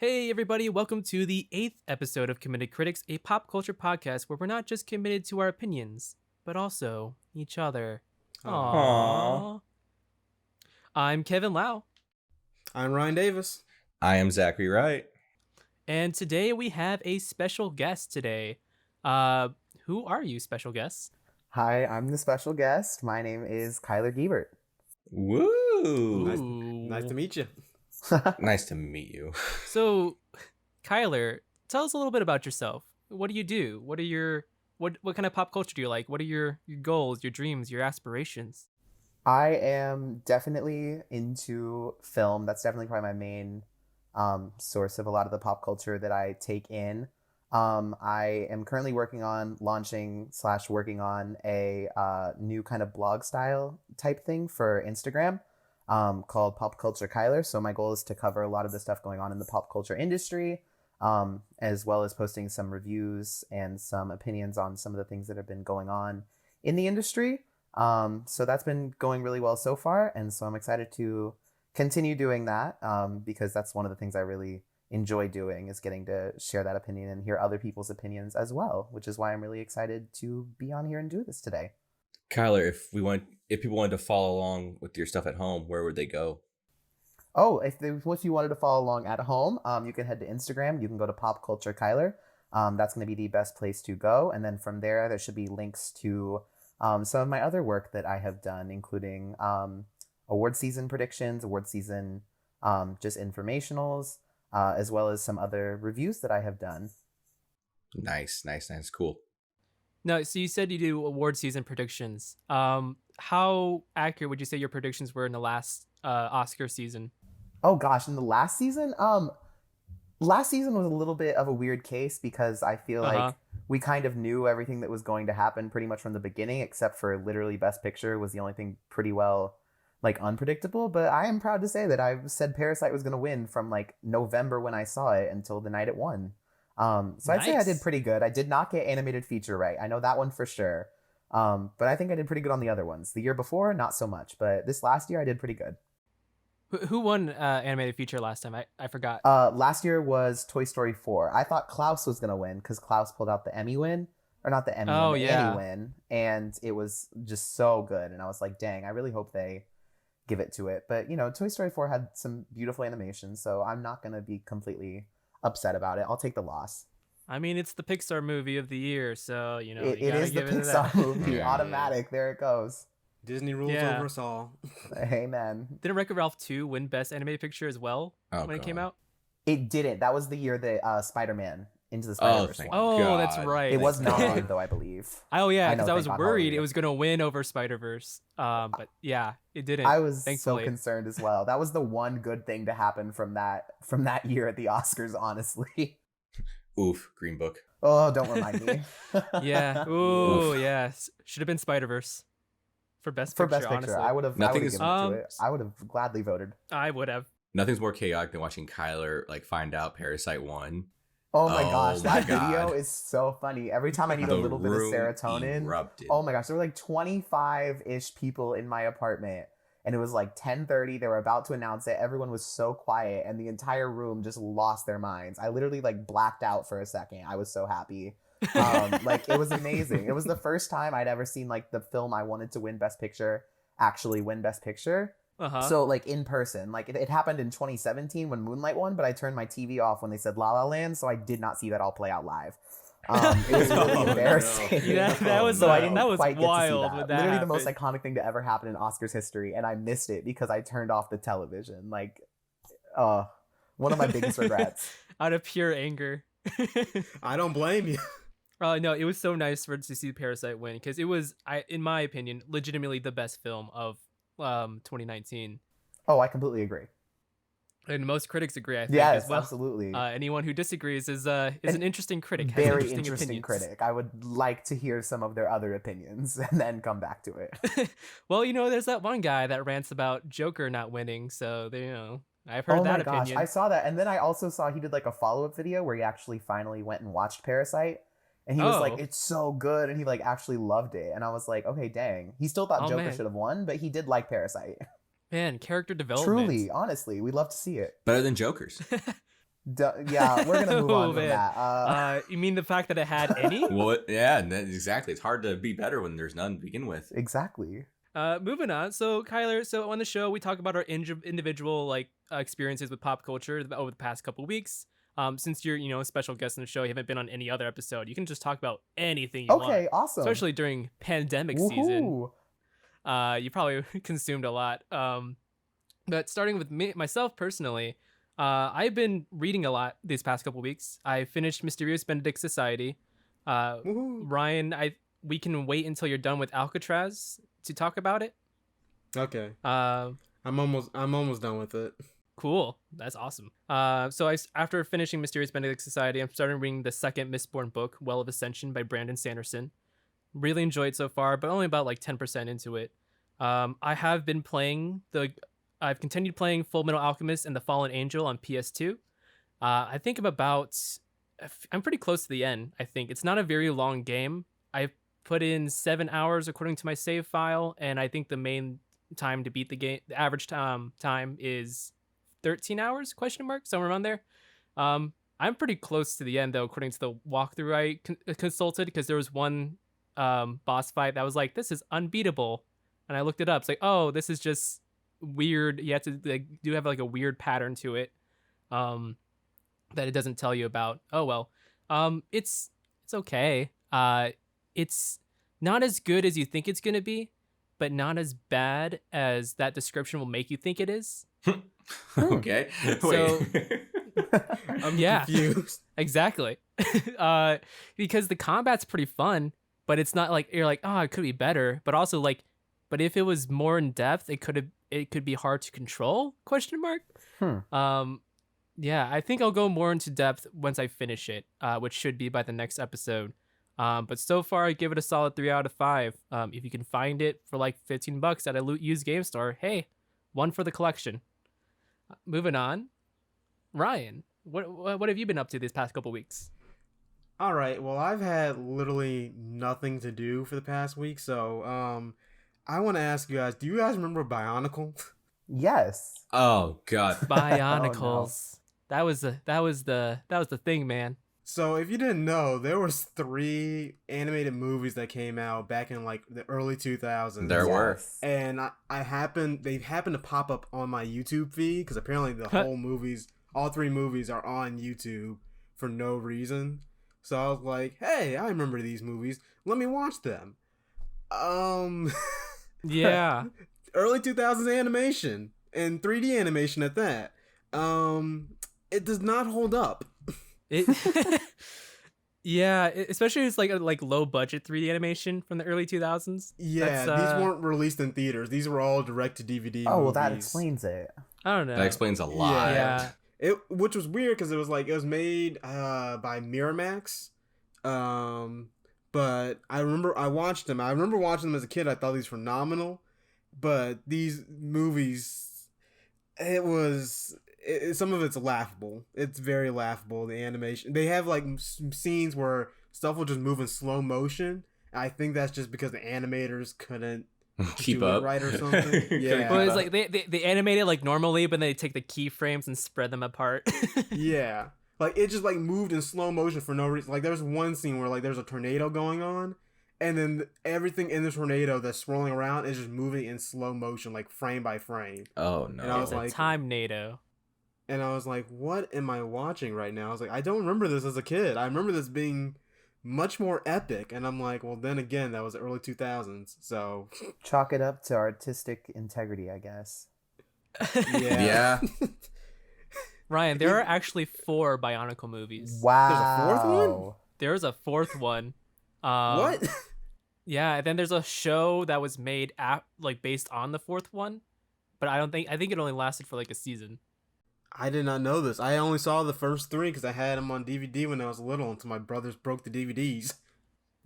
Hey, everybody, welcome to the 8th episode of Committed Critics, a pop culture podcast where we're not just committed to our opinions, but also each other. Aww. Aww. I'm Kevin Lau, I'm Ryan Davis. I am Zachary Wright. and today we have a special guest today. Who are you, special guest? Hi, I'm the special guest. My name is Kyler Guebert. Woo! Nice to meet you. Nice to meet you. So, Kyler, tell us a little bit about yourself. What do you do? What are your what kind of pop culture do you like? What are your goals, your dreams, your aspirations? I am definitely into film. That's definitely probably my main source of a lot of the pop culture that I take in. I am currently working on working on a new kind of blog style type thing for Instagram called Pop Culture Kyler. So my goal is to cover a lot of the stuff going on in the pop culture industry, as well as posting some reviews and some opinions on some of the things that have been going on in the industry. So that's been going really well so far. And so I'm excited to continue doing that because that's one of the things I really enjoy doing, is getting to share that opinion and hear other people's opinions as well, which is why I'm really excited to be on here and do this today. Kyler, if people wanted to follow along with your stuff at home, where would they go? Oh, if you wanted to follow along at home, you can head to Instagram. You can go to Pop Culture Kyler. That's going to be the best place to go. And then from there should be links to some of my other work that I have done, including award season predictions, award season just informationals, as well as some other reviews that I have done. Nice. Cool. No, so you said you do award season predictions. How accurate would you say your predictions were in the last Oscar season? Oh gosh, in the last season was a little bit of a weird case because I feel like we kind of knew everything that was going to happen pretty much from the beginning, except for literally Best Picture was the only thing pretty well unpredictable. But I am proud to say that I said Parasite was going to win from November when I saw it until the night it won. So I'd say I did pretty good. I did not get animated feature right. I know that one for sure. But I think I did pretty good on the other ones. The year before, not so much. But this last year, I did pretty good. Who won animated feature last time? I forgot. Last year was Toy Story 4. I thought Klaus was going to win because Klaus pulled out the Emmy win. Or not the Emmy win, the Annie win. And it was just so good. And I was like, dang, I really hope they give it to it. But, Toy Story 4 had some beautiful animations, so I'm not going to be completely upset about it. I'll take the loss. I mean, it's the Pixar movie of the year, so, it is the Pixar movie. Automatic. There it goes. Disney rules over us all. Amen. Didn't Wreck-It Ralph 2 win Best Animated Picture as well it came out? It didn't. That was the year that Spider-Man Into the Spider-Verse won. Oh, that's right. It was nominated, though, I believe. Oh, yeah, because I was worried it was going to win over Spider-Verse. But yeah, it didn't. I was thankfully so concerned as well. That was the one good thing to happen from that year at the Oscars, honestly. Oof, Green Book. Oh, don't remind me. Yeah. Ooh, yes. Should have been Spider-Verse for Best Picture, honestly. I would have given it to it. I would have gladly voted. I would have. Nothing's more chaotic than watching Kyler find out Parasite won. Oh my gosh, that video is so funny. Every time I need a little bit of serotonin. Erupted. Oh my gosh, there were 25-ish people in my apartment. And it was 10:30. They were about to announce it. Everyone was so quiet, and the entire room just lost their minds. I literally blacked out for a second. I was so happy. It was amazing. It was the first time I'd ever seen the film I wanted to win Best Picture actually win Best Picture. So in person, it happened in 2017 when Moonlight won, but I turned my TV off when they said La La Land, so I did not see that all play out live. It was really embarrassing. Yeah, that was so I didn't that was quite wild. get to see that. Literally the most iconic thing to ever happen in Oscars history, and I missed it because I turned off the television. One of my biggest regrets. Out of pure anger. I don't blame you. No, it was so nice to see Parasite win because it was, in my opinion, legitimately the best film of 2019. Oh, I completely agree. And most critics agree, I think, yes, as well. Absolutely. Anyone who disagrees is an interesting critic. Very interesting critic. I would like to hear some of their other opinions and then come back to it. Well, there's that one guy that rants about Joker not winning, so I've heard that opinion. Oh my gosh, I saw that, and then I also saw he did a follow-up video where he actually finally went and watched Parasite, and he was it's so good, and he actually loved it, and I was like, okay, dang. He still thought Joker should have won, but he did like Parasite. Man, character development. Truly, honestly, we'd love to see it. Better than Jokers. Yeah, we're gonna move on Oh, from man. that. You mean the fact that it had any? Well, yeah, exactly. It's hard to be better when there's none to begin with. Exactly. Moving on. So Kyler, so on the show we talk about our individual like experiences with pop culture over the past couple weeks. Since you're a special guest on the show, you haven't been on any other episode. You can just talk about anything you want. Okay, awesome. Especially during pandemic season. Woohoo. You probably consumed a lot. But starting with myself personally, I've been reading a lot these past couple weeks. I finished Mysterious Benedict Society. Woohoo. Ryan, we can wait until you're done with Alcatraz to talk about it. Okay. Uh, I'm almost done with it. Cool. That's awesome. So after finishing Mysterious Benedict Society, I'm starting reading the second Mistborn book, Well of Ascension by Brandon Sanderson. Really enjoyed it so far, but only about like 10% into it. I've continued playing Full Metal Alchemist and The Fallen Angel on PS2. I think I'm pretty close to the end. I think it's not a very long game. I put in 7 hours according to my save file, and I think the main time to beat the game, the average time is 13 hours, ? Somewhere around there. I'm pretty close to the end though, according to the walkthrough I consulted, because there was one boss fight that was like, this is unbeatable, and I looked it up. It's like, oh, this is just weird. You have to have like a weird pattern to it that it doesn't tell you about. Oh well. It's okay. It's not as good as you think it's gonna be, but not as bad as that description will make you think it is. Okay. So I'm Yeah. confused. Exactly. Because the combat's pretty fun, but it's not like you're like, oh, it could be better. But also like, but if it was more in depth, it could be hard to control? ? Yeah, I think I'll go more into depth once I finish it, which should be by the next episode. But so far, I give it a solid 3 out of 5. If you can find it for like $15 at a used game store, hey, one for the collection. Moving on, Ryan, what have you been up to these past couple weeks? All right. Well, I've had literally nothing to do for the past week, so I want to ask you guys: do you guys remember Bionicle? Yes. Oh God. Bionicles. That was the thing, man. So, if you didn't know, there was 3 animated movies that came out back in like the early 2000s. There were. Yes. And they happened to pop up on my YouTube feed because apparently all 3 movies are on YouTube for no reason. So I was like, hey, I remember these movies. Let me watch them. Yeah. Early 2000s animation and 3D animation at that. It does not hold up. Yeah, especially it's like low budget 3D animation from the early 2000s. Yeah, these weren't released in theaters. These were all direct to DVD. Oh, well, movies. that explains it. I don't know. That explains a lot. Yeah. Which was weird because it was made by Miramax. But I remember I watched them. I remember watching them as a kid. I thought these were phenomenal. But these movies, some of it's laughable. It's very laughable. The animation. They have like some scenes where stuff will just move in slow motion. I think that's just because the animators couldn't Keep do up. it right or something. Yeah. Well, it's like they animate it like normally, but they take the keyframes and spread them apart. Yeah. Like it just like moved in slow motion for no reason. Like there's one scene where like there's a tornado going on, and then everything in the tornado that's swirling around is just moving in slow motion, like frame by frame. Oh no. And I was It's a like- time NATO. And I was like, what am I watching right now? I was like, I don't remember this as a kid. I remember this being much more epic. And I'm like, well, then again, that was the early 2000s. So, Chalk it up to artistic integrity, I guess. yeah. Yeah. Ryan, there are actually 4 Bionicle movies. Wow. 4th one? There's a 4th one. What? Yeah, and then there's a show that was made based on the 4th one, but I think it only lasted for like a season. I did not know this. I only saw the first 3 because I had them on DVD when I was little until my brothers broke the DVDs.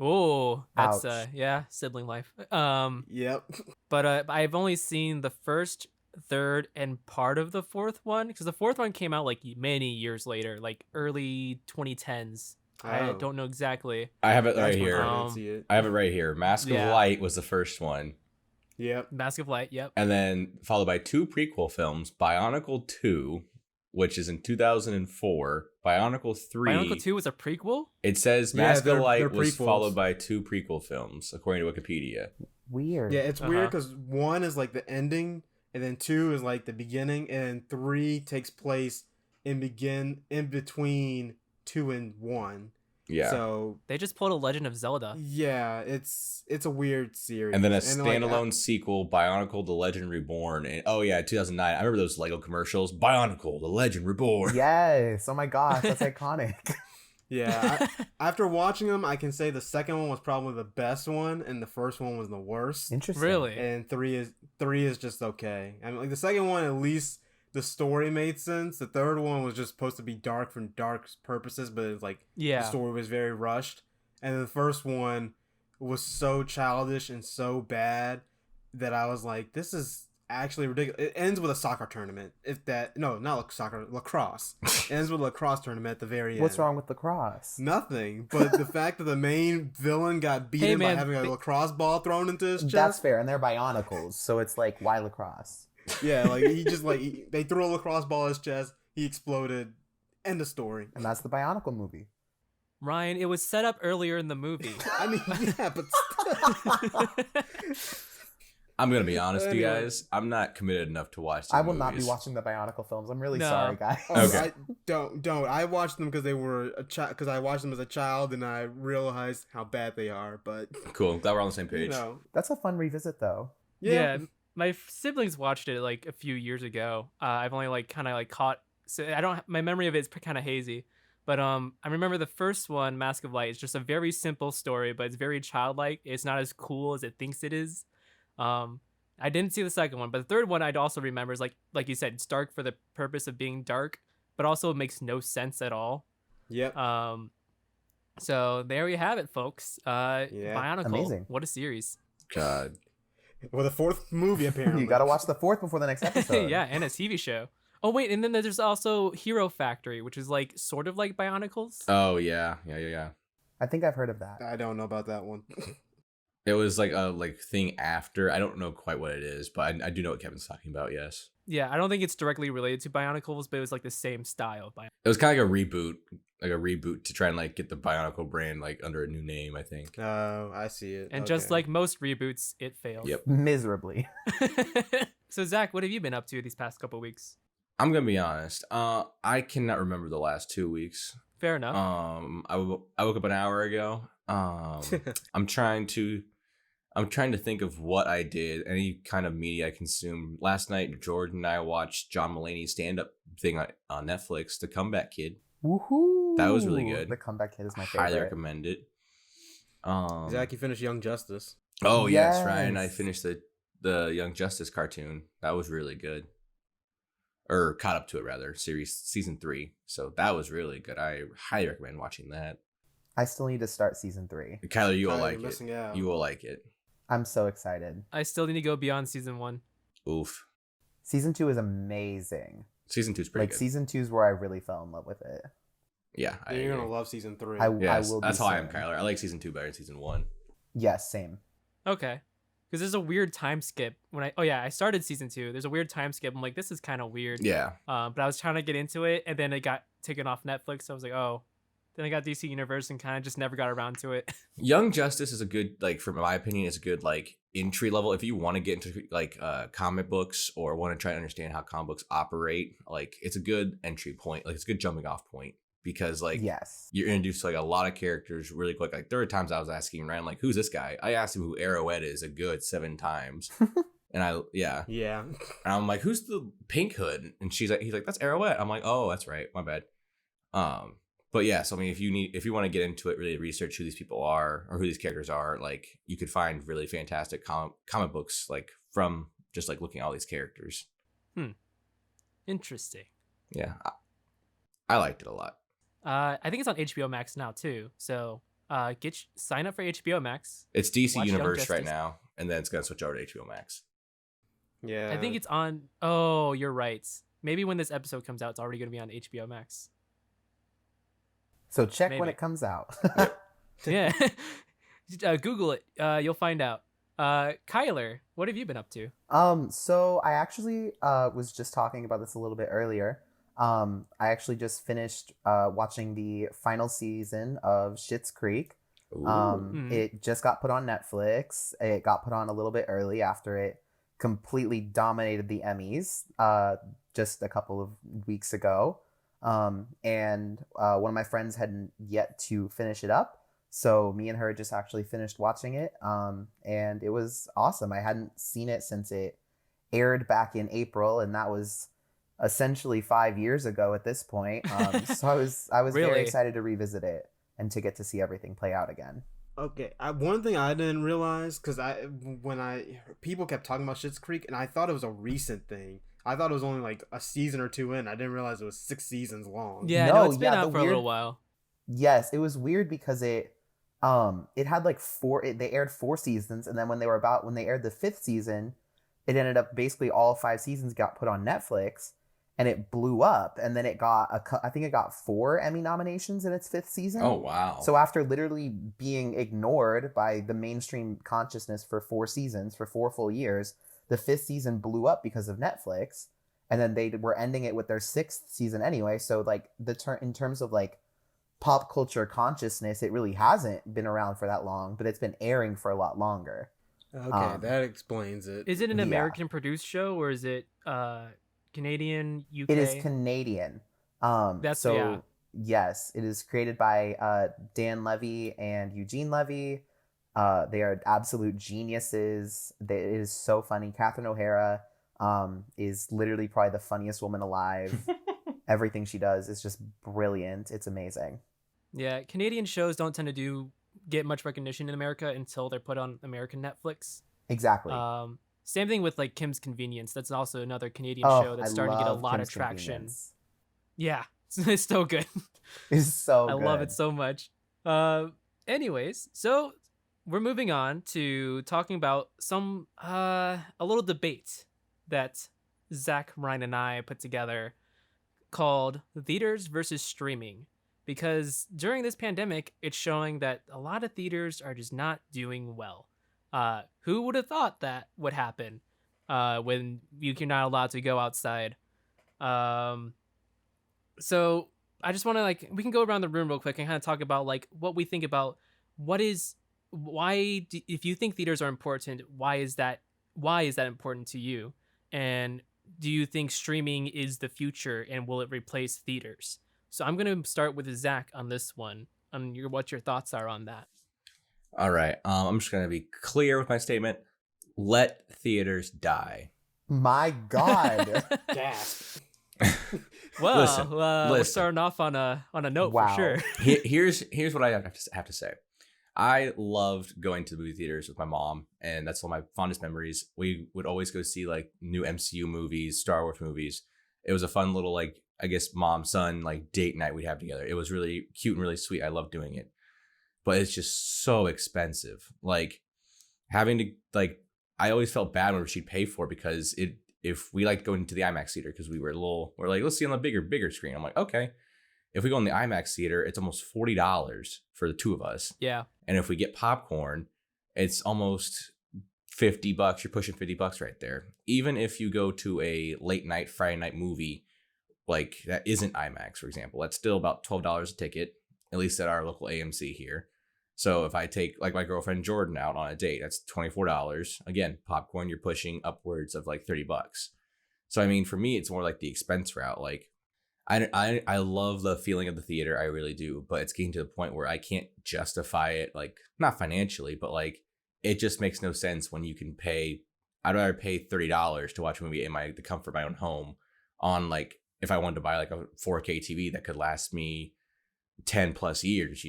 Oh, that's Ouch. sibling life. Yep. But I've only seen the first, 3rd, and part of the 4th one, because the 4th one came out like many years later, like early 2010s. I Oh. don't know exactly. I have it right That's when here. I didn't see it. I have it right here. Mask of Yeah. Light was the first one. Yep. Mask of Light, yep. And then followed by 2 prequel films, Bionicle 2 which is in 2004. Bionicle 3. Bionicle 2 was a prequel? It says Yeah, Mask of they're Light was prequels. followed by 2 prequel films, according to Wikipedia. Weird. Yeah, it's weird Uh-huh. because 1 is like the ending, and then 2 is like the beginning, and 3 takes place in between 2 and 1. Yeah. So They just pulled a Legend of Zelda. yeah, it's a weird series. And then a like, standalone sequel, Bionicle: The Legend Reborn. And 2009. I remember those Lego commercials. Bionicle: The Legend Reborn. Yes. Oh my gosh, that's iconic. yeah. After watching them, I can say the second one was probably the best one, and the first one was the worst. Interesting. Really? And three is just okay. I mean, like the second one, at least the story made sense. The third one was just supposed to be dark for dark purposes, but it's like the Yeah. story was very rushed. And the first one was so childish and so bad that I was like, this is actually ridiculous. It ends with a soccer tournament. Lacrosse. It ends with a lacrosse tournament at the very end. What's wrong with lacrosse? Nothing, but the fact that the main villain got beaten by man, having a lacrosse ball thrown into his chest. That's fair, and they're Bionicles, so it's like, why lacrosse? Yeah, like he just they threw a lacrosse ball at his chest. He exploded. End of story. And that's the Bionicle movie. Ryan, it was set up earlier in the movie. I mean, yeah, but I'm going to be honest with you Anyway. guys. I'm not committed enough to watch these I will not be movies. watching the Bionicle films. I'm really No. sorry, guys. Okay. I don't. I watched them because they were a child. Because I watched them as a child, and I realized how bad they are. But Cool. Glad we're on the same you page. know, That's a fun revisit, though. yeah. My siblings watched it like a few years ago. I've only like kind of like caught, so I don't. My memory of it is kind of hazy, but I remember the first one, Mask of Light, is just a very simple story, but it's very childlike. It's not as cool as it thinks it is. I didn't see the second one, but the third one I'd also remember is like you said, it's dark for the purpose of being dark, but also it makes no sense at all. Yep. So there we have it, folks. Bionicle. Amazing. What a series. God. Well, the fourth movie apparently. You gotta watch the fourth before the next episode. Yeah, and a TV show. Oh wait, and then there's also Hero Factory, which is like sort of like Bionicles. Oh, yeah. I think I've heard of that. I don't know about that one. It was like a thing after. I don't know quite what it is, but I do know what Kevin's talking about, yes. Yeah, I don't think it's directly related to Bionicles, but it was like the same style of Bionicles. It was kind of like a reboot to try and like get the Bionicle brand like under a new name, I think. Oh, I see it. And just Okay. like most reboots, it failed. Yep. Miserably. So Zach, what have you been up to these past couple weeks? I'm gonna be honest. I cannot remember the last 2 weeks. Fair enough. I woke up an hour ago. I'm trying to think of what I did, any kind of media I consumed. Last night, Jordan and I watched John Mulaney's stand-up thing on Netflix, The Comeback Kid. Woohoo! That was really good. The Comeback Kid is my favorite. Highly recommend it. Zach, you finished Young Justice. Oh yes, Ryan. I Yes. finished the Young Justice cartoon. That was really good. Or caught up to it rather, season 3. So that was really good. I highly recommend watching that. I still need to start season 3. Kyler, you will Kyler, like you're it. missing out. You will like it. I'm so excited. I still need to go beyond season 1. Oof. Season 2 is amazing. Season 2 is pretty Like good. season 2 is where I really fell in love with it. Yeah, I You're agree. gonna love season 3. I Yes, will. that's be how I am, soon. Kyler. I like season 2 better than season 1. Yes, same. Okay. Because there's a weird time skip when I started season 2. There's a weird time skip. I'm like, this is kind of weird. Yeah. But I was trying to get into it, and then it got taken off Netflix. So I was like, oh. Then I got DC Universe and kind of just never got around to it. Young Justice is a good, like, from my opinion, is a good, like, entry level. If you want to get into, like, comic books or want to try to understand how comic books operate, like, it's a good entry point. Like, it's a good jumping off point because, like, Yes. you're introduced to, like, a lot of characters really quick. Like, there were times I was asking Ryan, like, who's this guy? I asked him who Arrowhead is a good 7 times. And yeah. And I'm like, who's the Pink Hood? And he's like, that's Arrowhead. I'm like, oh, that's right. My bad. But yeah, so I mean, if you want to get into it, really research who these people are or who these characters are, like you could find really fantastic comic books, like from just like looking at all these characters. Interesting. Yeah, I liked it a lot. I think it's on HBO Max now too. So sign up for HBO Max. It's DC Watch Young Universe right Justice. now, and then it's gonna switch over to HBO Max. Yeah. I think it's on. Oh, you're right. Maybe when this episode comes out, it's already going to be on HBO Max. So check when Maybe. it comes out. Yeah. Google it. You'll find out. Kyler, what have you been up to? So I actually was just talking about this a little bit earlier. I actually just finished watching the final season of Schitt's Creek. Ooh. It just got put on Netflix. It got put on a little bit early after it completely dominated the Emmys just a couple of weeks ago. And one of my friends hadn't yet to finish it up. So me and her just actually finished watching it. And it was awesome. I hadn't seen it since it aired back in April, and that was essentially 5 years ago at this point. So I was very Really? excited to revisit it and to get to see everything play out again. Okay, one thing I didn't realize, because people kept talking about Schitt's Creek, and I thought it was a recent thing. I thought it was only like a season or two in. I didn't realize it was 6 seasons long. Yeah, No, no, it's been yeah, out the for a weird- little while. Yes, it was weird because it had like they aired 4 seasons, and then when they aired the 5th season, it ended up basically all 5 seasons got put on Netflix, and it blew up, and then it got I think it got 4 Emmy nominations in its 5th season. Oh wow. So after literally being ignored by the mainstream consciousness for 4 seasons, for 4 full years, the 5th season blew up because of Netflix, and then they were ending it with their 6th season anyway. So like in terms of like pop culture consciousness, it really hasn't been around for that long, but it's been airing for a lot longer. Okay, that explains it. Is it an Yeah. American produced show or is it Canadian, UK? It is Canadian. That's- yeah. Yes, it is created by Dan Levy and Eugene Levy. They are absolute geniuses. It is so funny. Catherine O'Hara is literally probably the funniest woman alive. Everything she does is just brilliant. It's amazing. Yeah, Canadian shows don't tend to get much recognition in America until they're put on American Netflix. Exactly. Same thing with like Kim's Convenience. That's also another Canadian show that's I starting to get a love lot Kim's of traction. Convenience. Yeah, it's so good. It's so I good. love it so much. Anyways, so we're moving on to talking about some a little debate that Zach, Ryan, and I put together called Theaters versus Streaming. Because during this pandemic, it's showing that a lot of theaters are just not doing well. Who would have thought that would happen when you're not allowed to go outside? So I just want to we can go around the room real quick and kind of talk about like what we think about if you think theaters are important, why is that important to you? And do you think streaming is the future and will it replace theaters? So I'm going to start with Zach on this one, on what your thoughts are on that. All right. I'm just going to be clear with my statement. Let theaters die. My God. Gasp. Well, Listen, we're listen. starting off on a note Wow. for sure. Here's what I have to say. I loved going to the movie theaters with my mom, and that's one of my fondest memories. We would always go see like new MCU movies, Star Wars movies. It was a fun little I guess mom son date night we'd have together. It was really cute and really sweet. I loved doing it, but it's just so expensive. Having to I always felt bad when she'd pay for it because if we liked going to the IMAX theater because we're like, let's see on the bigger screen. I'm like, okay. If we go in the IMAX theater, it's almost $40 for the two of us. Yeah. And if we get popcorn, it's almost $50. You're pushing $50 right there. Even if you go to a late night Friday night movie that isn't IMAX, for example, that's still about $12 a ticket, at least at our local AMC here. So if I take my girlfriend Jordan out on a date, that's $24. Again, popcorn, you're pushing upwards of $30. So I mean, for me, it's more like the expense route. I love the feeling of the theater, I really do, but it's getting to the point where I can't justify it, not financially, but it just makes no sense when you can pay. I'd rather pay $30 to watch a movie in the comfort of my own home on if I wanted to buy a 4K TV that could last me 10 plus years,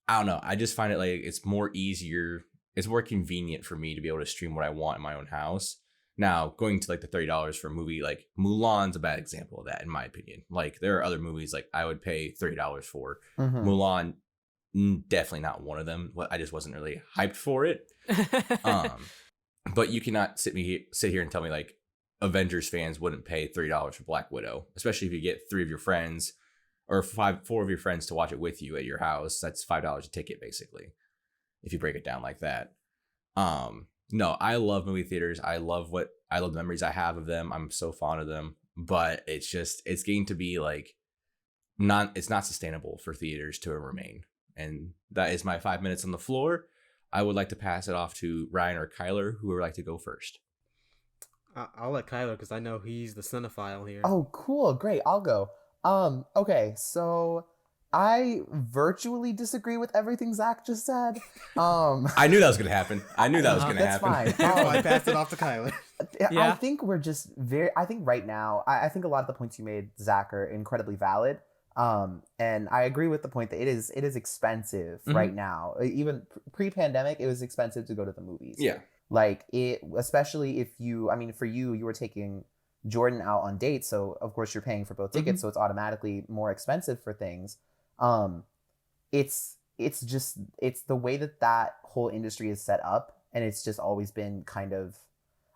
I don't know. I just find it it's more easier. It's more convenient for me to be able to stream what I want in my own house. Now, going to the $30 for a movie Mulan's a bad example of that, in my opinion. There are other movies I would pay $30 for. Mhm. Mulan, definitely not one of them. I just wasn't really hyped for it. But you cannot sit here and tell me Avengers fans wouldn't pay $30 for Black Widow, especially if you get 3 of your friends or 4 of your friends to watch it with you at your house. That's $5 a ticket, basically, if you break it down like that. No, I love movie theaters. I love the memories I have of them. I'm so fond of them. but it's getting to be like it's not sustainable for theaters to remain. And that is my 5 minutes on the floor. I would like to pass it off to Ryan or Kyler, who would like to go first. I'll let Kyler because I know he's the cinephile here. Oh, cool. Great. I'll go. Okay. So I virtually disagree with everything Zach just said. I knew that was going to happen. That's fine. I passed it off to Kyler. I think we're just I think right now, I think a lot of the points you made, Zach, are incredibly valid. And I agree with the point that it is expensive right now. Even pre-pandemic, it was expensive to go to the movies. Yeah. Like it, especially if you, I mean, for you were taking Jordan out on dates. So of course you're paying for both tickets. So it's automatically more expensive for things. It's the way that whole industry is set up. And it's just always been kind of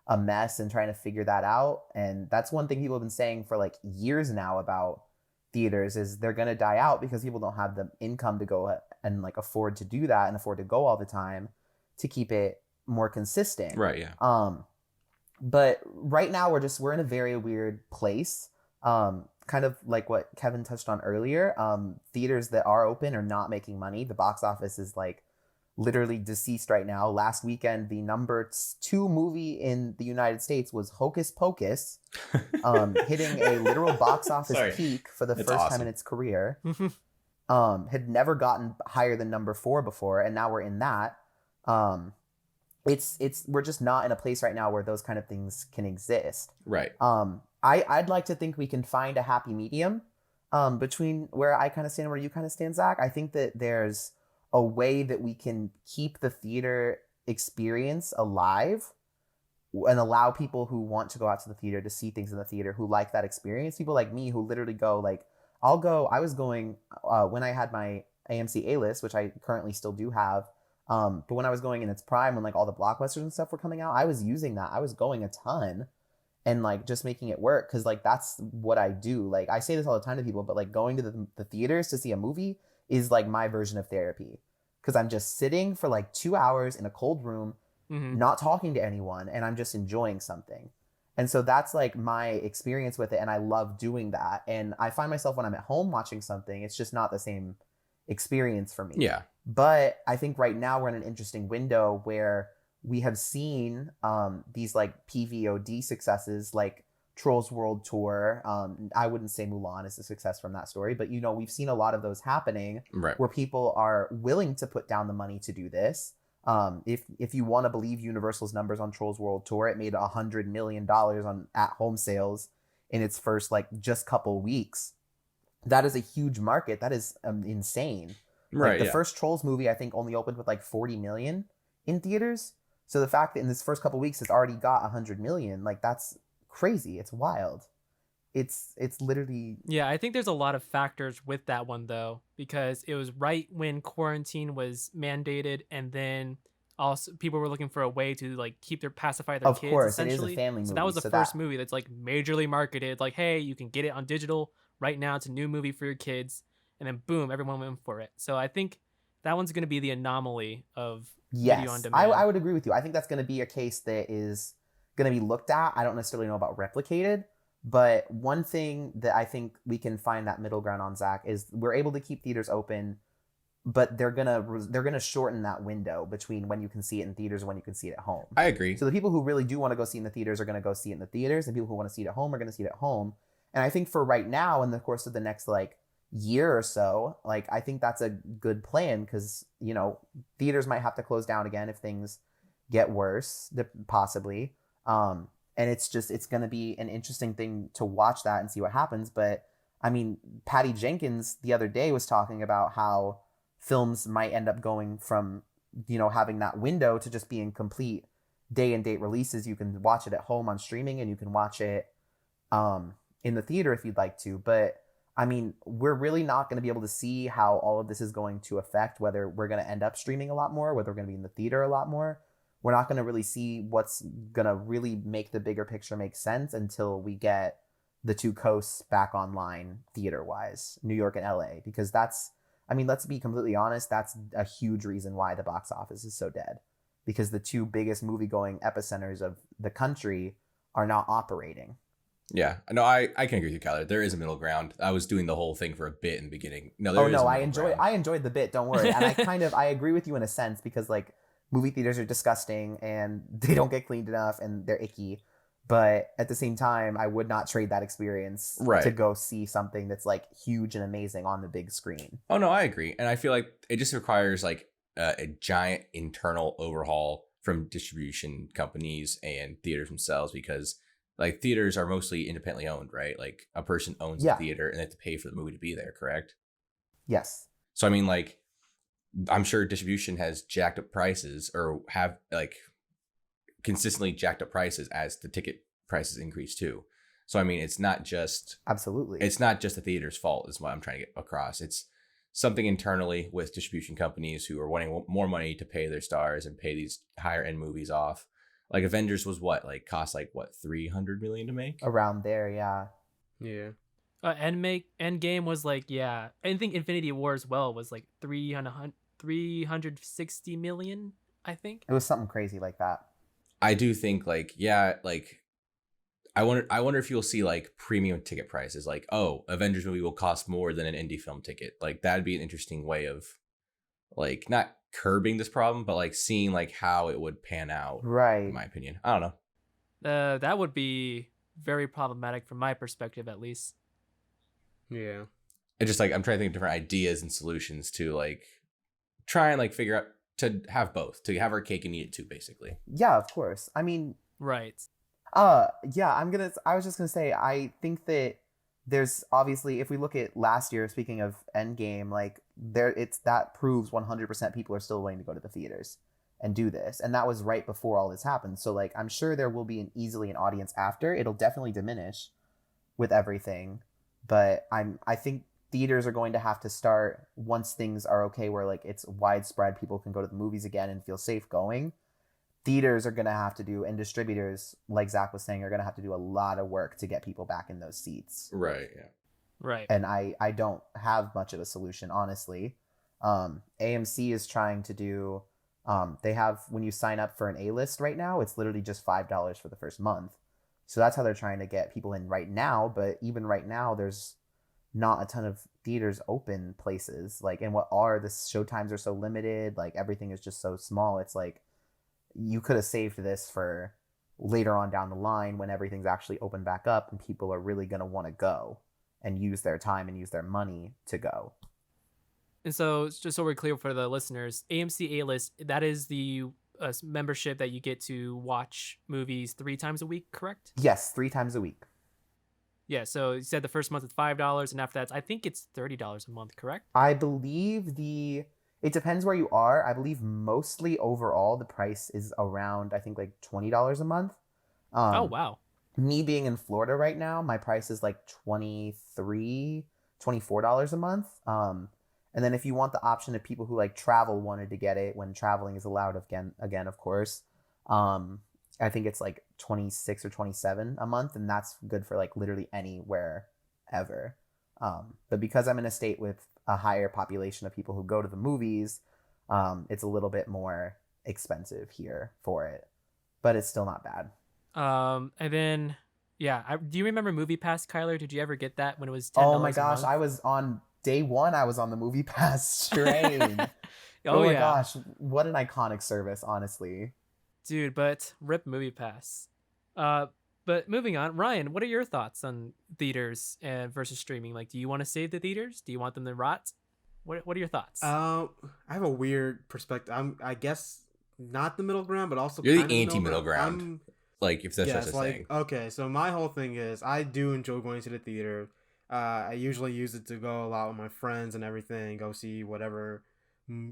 a mess and trying to figure that out. And that's one thing people have been saying for like years now about theaters is they're going to die out because people don't have the income to go and like afford to do that and afford to go all the time to keep it more consistent. Right. Yeah. But right now we're in a very weird place. Kind of like what Kevin touched on earlier. Theaters that are open are not making money. The box office is like literally deceased right now. Last weekend, the number 2 movie in the United States was Hocus Pocus, hitting a literal box office peak for the first time in its career. Had never gotten higher than number 4 before, and now we're in that. We're just not in a place right now where those kind of things can exist. Right. I'd like to think we can find a happy medium between where I kind of stand and where you kind of stand, Zach. I think that there's a way that we can keep the theater experience alive and allow people who want to go out to the theater to see things in the theater, who like that experience. People like me who literally go like, I was going when I had my AMC A-list, which I currently still do have. But when I was going in its prime, when like all the blockbusters and stuff were coming out, I was using that. I was going a ton and like just making it work. Cause like, that's what I do. Like I say this all the time to people, but like going to the theaters to see a movie is like my version of therapy. Cause I'm just sitting for like 2 hours in a cold room, not talking to anyone, and I'm just enjoying something. And so that's like my experience with it. And I love doing that. And I find myself when I'm at home watching something, it's just not the same experience for me. Yeah. But I think right now we're in an interesting window where we have seen these like PVOD successes like Trolls World Tour. I wouldn't say Mulan is a success from that story, but we've seen a lot of those happening where people are willing to put down the money to do this. If you want to believe Universal's numbers on Trolls World Tour, it made $100 million on at-home sales in its first like just couple weeks. That is a huge market. That is insane. Right. Like the first Trolls movie, I think, only opened with like 40 million in theaters. So the fact that in this first couple weeks it's already got 100 million, like that's crazy. It's wild. It's literally. Yeah, I think there's a lot of factors with that one though, because it was right when quarantine was mandated, and then also people were looking for a way to like pacify their kids. Of course, essentially. It is a family movie. So that was the first movie that's like majorly marketed. Like, hey, you can get it on digital right now. It's a new movie for your kids. And then boom, everyone went for it. So I think that one's going to be the anomaly of video on demand. I would agree with you. I think that's going to be a case that is going to be looked at. I don't necessarily know about replicated, but one thing that I think we can find that middle ground on, Zach, is we're able to keep theaters open, but they're gonna shorten that window between when you can see it in theaters and when you can see it at home. I agree. So the people who really do want to go see it in the theaters are going to go see it in the theaters, and people who want to see it at home are going to see it at home. And I think for right now, in the course of the next like year or so, like I think that's a good plan, because theaters might have to close down again if things get worse, possibly. And it's going to be an interesting thing to watch that and see what happens. But I mean, Patty Jenkins the other day was talking about how films might end up going from having that window to just being complete day and date releases. You can watch it at home on streaming, and you can watch it in the theater if you'd like to. But I mean, we're really not going to be able to see how all of this is going to affect whether we're going to end up streaming a lot more, whether we're going to be in the theater a lot more. We're not going to really see what's going to really make the bigger picture make sense until we get the two coasts back online theater-wise, New York and LA, because let's be completely honest, that's a huge reason why the box office is so dead, because the two biggest movie-going epicenters of the country are not operating. Yeah, no, I can agree with you, Kyler. There is a middle ground. I was doing the whole thing for a bit in the beginning. No, Oh there is no, a middle ground. I enjoyed the bit, don't worry. And I agree with you in a sense because like movie theaters are disgusting and they don't get cleaned enough and they're icky. But at the same time, I would not trade that experience to Right. go see something that's like huge and amazing on the big screen. Oh no, I agree, and I feel like it just requires like a giant internal overhaul from distribution companies and theaters themselves because like theaters are mostly independently owned, right? Like a person owns a Yeah. theater and they have to pay for the movie to be there, correct? Yes. So I mean, like, I'm sure distribution has jacked up prices or have like consistently jacked up prices as the ticket prices increase too. So I mean, Absolutely. it's not just the theater's fault is what I'm trying to get across. It's something internally with distribution companies who are wanting more money to pay their stars and pay these higher end movies off. Like Avengers was cost like what 300 million to make? Around there, yeah. Yeah. Endgame was like, yeah. I think Infinity War as well was like 360 million, I think. It was something crazy like that. I do think like I wonder if you'll see like premium ticket prices like, oh, Avengers movie will cost more than an indie film ticket. Like that'd be an interesting way of like not curbing this problem, but like seeing like how it would pan out, Right. in my opinion. I don't know. That would be very problematic from my perspective, at least. Yeah. It's just like I'm trying to think of different ideas and solutions to like try and like figure out to have both, to have our cake and eat it too, basically. Yeah, of course. I mean, Right. yeah, I was just gonna say, I think that there's obviously, if we look at last year, speaking of Endgame, like that proves 100% people are still willing to go to the theaters and do this. And that was right before all this happened. So like, I'm sure there will be easily an audience after. It'll definitely diminish with everything. But I think theaters are going to have to start once things are okay, where like it's widespread, people can go to the movies again and feel safe going. Theaters are going to have to do, and distributors, like Zach was saying, are going to have to do a lot of work to get people back in those seats. Right. Yeah. Right. And I don't have much of a solution, honestly. AMC is trying to do, they have, when you sign up for an A-list right now, it's literally just $5 for the first month. So that's how they're trying to get people in right now. But even right now, there's not a ton of theaters open places. Like, and the show times are so limited. Like, everything is just so small. It's like, you could have saved this for later on down the line when everything's actually opened back up and people are really going to want to go and use their time and use their money to go. And so, just so we're clear for the listeners, AMC A-List, that is the membership that you get to watch movies 3 times a week, correct? Yes, 3 times a week. Yeah, so you said the first month is $5, and after that, I think it's $30 a month, correct? I believe it depends where you are. I believe mostly overall the price is around, I think, like $20 a month. Oh, wow. Me being in Florida right now, my price is like $24 a month. And then if you want the option of people who like travel wanted to get it when traveling is allowed again, of course, I think it's like 26 or 27 a month, and that's good for like literally anywhere ever. But because I'm in a state with a higher population of people who go to the movies, it's a little bit more expensive here for it, but it's still not bad. And then, yeah, do you remember Movie Pass, Kyler? Did you ever get that when it was $10 Oh my a gosh, month? I was on day one. I was on the Movie Pass train. Oh, my yeah. gosh, what an iconic service, honestly. Dude, but rip Movie Pass. But moving on, Ryan, what are your thoughts on theaters versus streaming? Like, do you want to save the theaters? Do you want them to rot? What are your thoughts? I have a weird perspective. I guess not the middle ground, but also You're kind the of anti-middle ground. Like if that's yes, just a like thing. okay. So my whole thing is I do enjoy going to the theater. I usually use it to go a lot with my friends and everything, go see whatever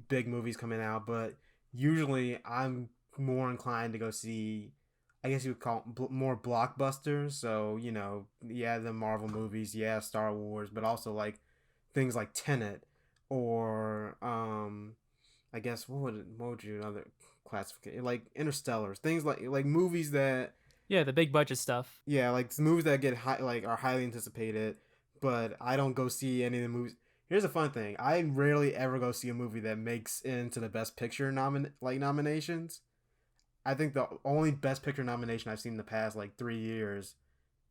big movies coming out. But usually I'm more inclined to go see, I guess you would call it more blockbusters. So, yeah, the Marvel movies, yeah, Star Wars, but also like things like Tenet or I guess what would you other classification, like Interstellars, things like movies that yeah, the big budget stuff. yeah, like movies that get are highly anticipated, but I don't go see any of the movies. Here's a fun thing: I rarely ever go see a movie that makes it into the Best Picture nominations. I think the only Best Picture nomination I've seen in the past like 3 years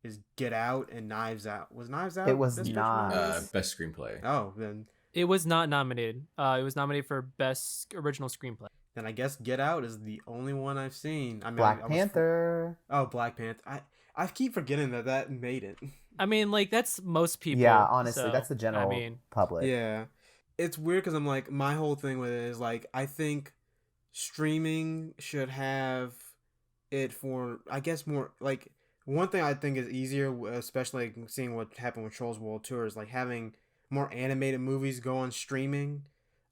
is Get Out and Knives Out. Was Knives Out It was Best Picture not. nominated? Best screenplay. Oh, then It was not nominated. It was nominated for best original screenplay. I guess Get Out is the only one I've seen. I mean, Black I Panther. Oh, Black Panther. I keep forgetting that made it. I mean, like that's most people. Yeah, honestly, so, that's the general public. Yeah, it's weird because I'm like, my whole thing with it is like, I think streaming should have it for, I guess, more like, one thing I think is easier, especially like seeing what happened with Trolls World Tour, is like having more animated movies go on streaming,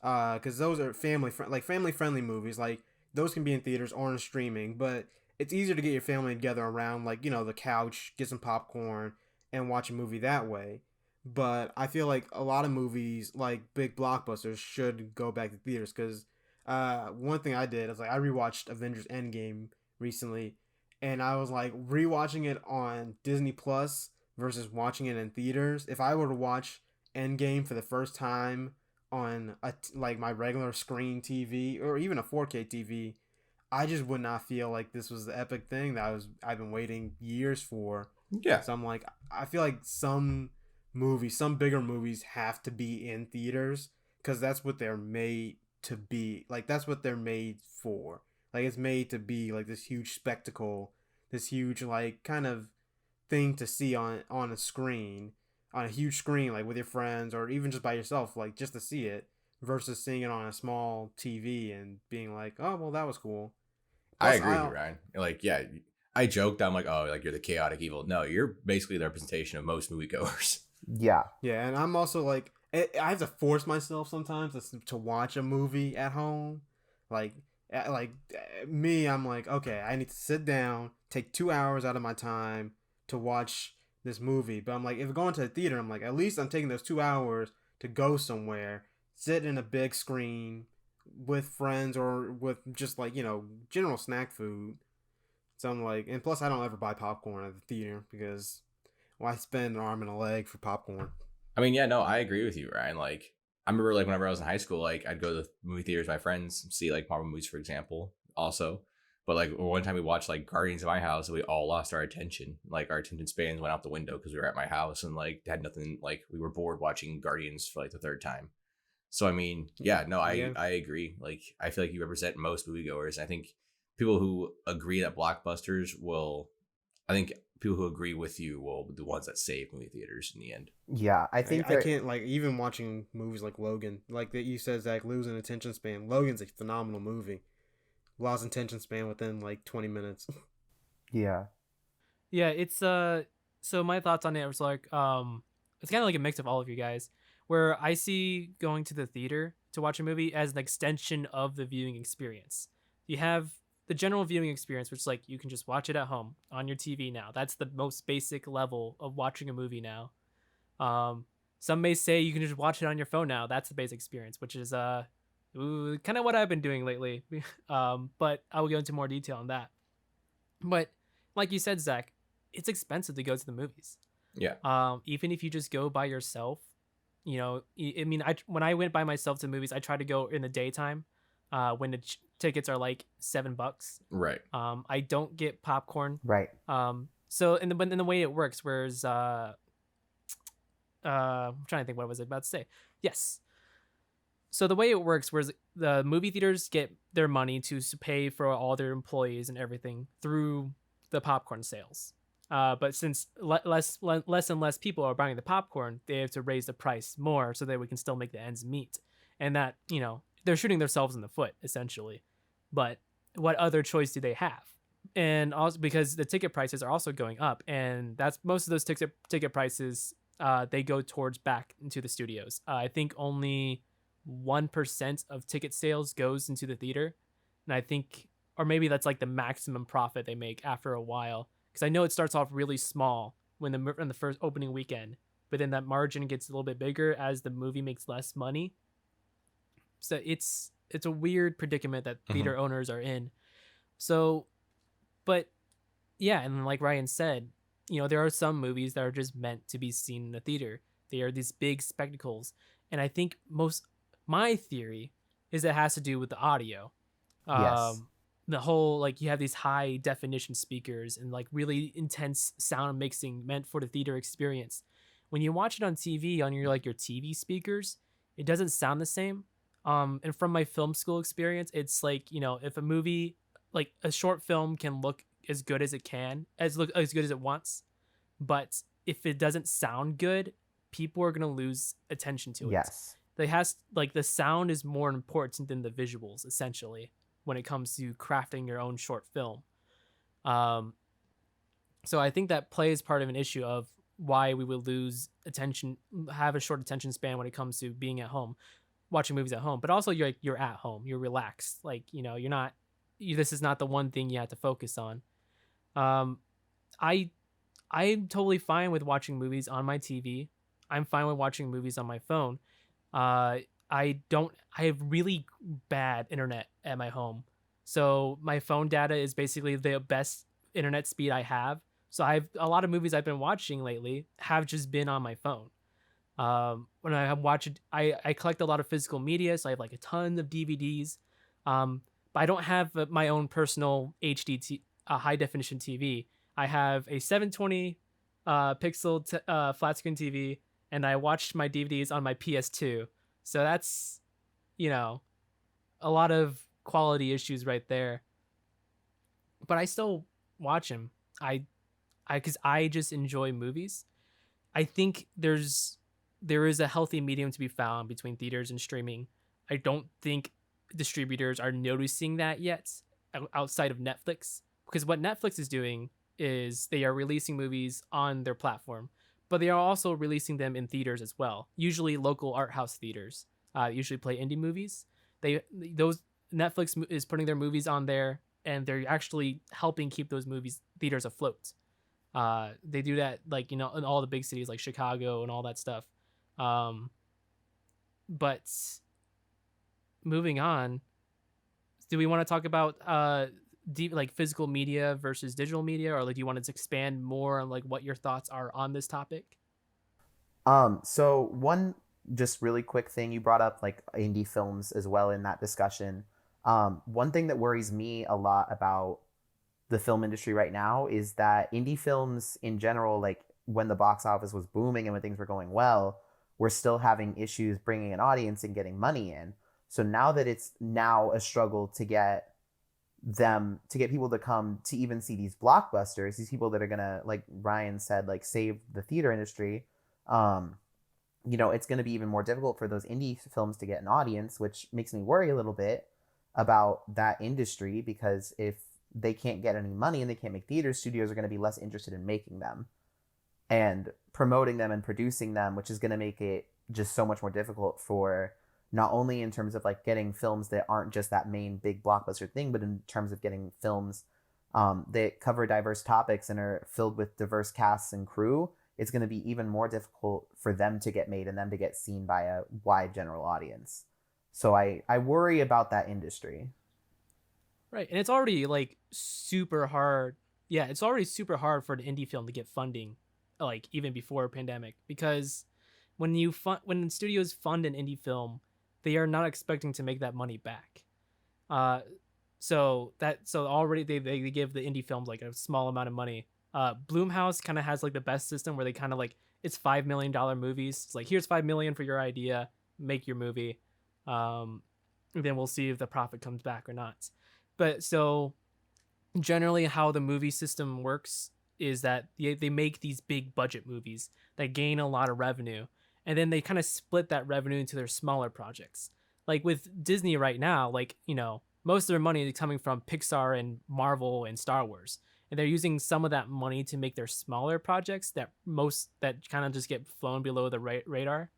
because those are family friendly movies. Like those can be in theaters or in streaming, but it's easier to get your family together around, like, the couch, get some popcorn, and watch a movie that way. But I feel like a lot of movies, like big blockbusters, should go back to theaters, because one thing I did is like, I rewatched Avengers Endgame recently, and I was like, rewatching it on Disney Plus versus watching it in theaters. If I were to watch Endgame for the first time on like my regular screen TV or even a 4K TV, I just would not feel like this was the epic thing that I've been waiting years for. Yeah. So I'm like, I feel like some bigger movies have to be in theaters, because that's what they're made to be. Like that's what they're made for. Like it's made to be like this huge spectacle, this huge like kind of thing to see on a screen, on a huge screen, like with your friends or even just by yourself, like just to see it, versus seeing it on a small TV and being like, oh well, that was cool. I Plus, agree with you, Ryan. Like, yeah, I joked. I'm like, oh, like you're the chaotic evil. No, you're basically the representation of most moviegoers. Yeah. Yeah, and I'm also like, I have to force myself sometimes to watch a movie at home. Like, me, I'm like, okay, I need to sit down, take 2 hours out of my time to watch this movie. But I'm like, if I'm going to the theater, I'm like, at least I'm taking those 2 hours to go somewhere, sit in a big screen with friends or with just like, general snack food. So I'm like, and plus I don't ever buy popcorn at the theater, because why spend an arm and a leg for popcorn? I mean, yeah, no, I agree with you, Ryan. Like, I remember like whenever I was in high school, like I'd go to the movie theaters with my friends, see like Marvel movies, for example, also. But like one time we watched like Guardians of my house, and we all lost our attention. Like our attention spans went out the window because we were at my house and like had nothing. Like we were bored watching Guardians for like the third time. So I mean, yeah, no, I agree. Like I feel like you represent most moviegoers. I think people who agree that blockbusters will, I think people who agree with you will be the ones that save movie theaters in the end. Yeah, I think I can't, like, even watching movies like Logan, like that you said, Zach, losing attention span. Logan's a phenomenal movie. Lost attention span within like 20 minutes. Yeah. Yeah, it's so my thoughts on it was like it's kind of like a mix of all of you guys, where I see going to the theater to watch a movie as an extension of the viewing experience. You have the general viewing experience, which is like you can just watch it at home on your TV now. That's the most basic level of watching a movie now. Some may say you can just watch it on your phone now. That's the basic experience, which is kind of what I've been doing lately. But I will go into more detail on that. But like you said, Zach, it's expensive to go to the movies. Yeah. Even if you just go by yourself, I mean, when I went by myself to movies, I try to go in the daytime, when the tickets are like $7. Right. I don't get popcorn. Right. So in the way it works, whereas I'm trying to think what I was about to say. Yes. So the way it works, whereas the movie theaters get their money to pay for all their employees and everything through the popcorn sales. But since less and less people are buying the popcorn, they have to raise the price more so that we can still make the ends meet. And that, they're shooting themselves in the foot, essentially. But what other choice do they have? And also because the ticket prices are also going up, and that's most of those ticket prices, they go towards back into the studios. I think only 1% of ticket sales goes into the theater. And I think, or maybe that's like the maximum profit they make after a while. Because I know it starts off really small when the first opening weekend, but then that margin gets a little bit bigger as the movie makes less money. So it's a weird predicament that theater owners are in. So, but yeah, and like Ryan said, there are some movies that are just meant to be seen in the theater. They are these big spectacles, and I think my theory is it has to do with the audio. Yes. the whole like you have these high definition speakers and like really intense sound mixing meant for the theater experience. When you watch it on TV on your like your TV speakers, it doesn't sound the same. And from my film school experience, it's like, you know, if a movie like a short film can look as good as it can, as good as it wants, but if it doesn't sound good, people are gonna lose attention to it. Yes. They has like the sound is more important than the visuals essentially when it comes to crafting your own short film. Um, so I think that plays part of an issue of why we would lose attention, have a short attention span when it comes to being at home, watching movies at home. But also you're at home, you're relaxed. Like, you know, you're not. This is not the one thing you have to focus on. Um, I I'm totally fine with watching movies on my TV. I'm fine with watching movies on my phone. I don't. I have really bad internet at my home, so my phone data is basically the best internet speed I have. So I've a lot of movies I've been watching lately have just been on my phone. When I have watched, I collect a lot of physical media, so I have like a ton of DVDs. But I don't have my own personal high definition TV. I have a 720 pixel flat screen TV, and I watched my DVDs on my PS2. So that's, you know, a lot of quality issues right there. But I still watch them. Because I just enjoy movies. I think there is a healthy medium to be found between theaters and streaming. I don't think distributors are noticing that yet outside of Netflix, because what Netflix is doing is they are releasing movies on their platform, but they are also releasing them in theaters as well. Usually local art house theaters usually play indie movies. Those Netflix is putting their movies on there, and they're actually helping keep those movies theaters afloat. They do that, like, you know, in all the big cities like Chicago and all that stuff. But moving on, do we want to talk about like physical media versus digital media, or like do you want to expand more on like what your thoughts are on this topic? So one just really quick thing, you brought up like indie films as well in that discussion. One thing that worries me a lot about the film industry right now is that indie films in general, like when the box office was booming and when things were going well, we're still having issues bringing an audience and getting money in. So now that it's now a struggle to get people to come to even see these blockbusters, these people that are gonna, like Ryan said, like save the theater industry, it's gonna be even more difficult for those indie films to get an audience, which makes me worry a little bit about that industry, because if they can't get any money and they can't make theaters, studios are going to be less interested in making them and promoting them and producing them, which is going to make it just so much more difficult for not only in terms of like getting films that aren't just that main big blockbuster thing, but in terms of getting films that cover diverse topics and are filled with diverse casts and crew. It's going to be even more difficult for them to get made and them to get seen by a wide general audience. So I worry about that industry. Right, and it's already like super hard. Yeah, it's already super hard for an indie film to get funding, like even before a pandemic, because when studios fund an indie film, they are not expecting to make that money back. So already they give the indie films like a small amount of money. Blumhouse kind of has like the best system where they kind of like, it's $5 million movies. It's like, here's $5 million for your idea, make your movie. And then we'll see if the profit comes back or not. But so generally how the movie system works is that they make these big budget movies that gain a lot of revenue, and then they kind of split that revenue into their smaller projects. Like with Disney right now, like, you know, most of their money is coming from Pixar and Marvel and Star Wars, and they're using some of that money to make their smaller projects that kind of just get flown below the radar.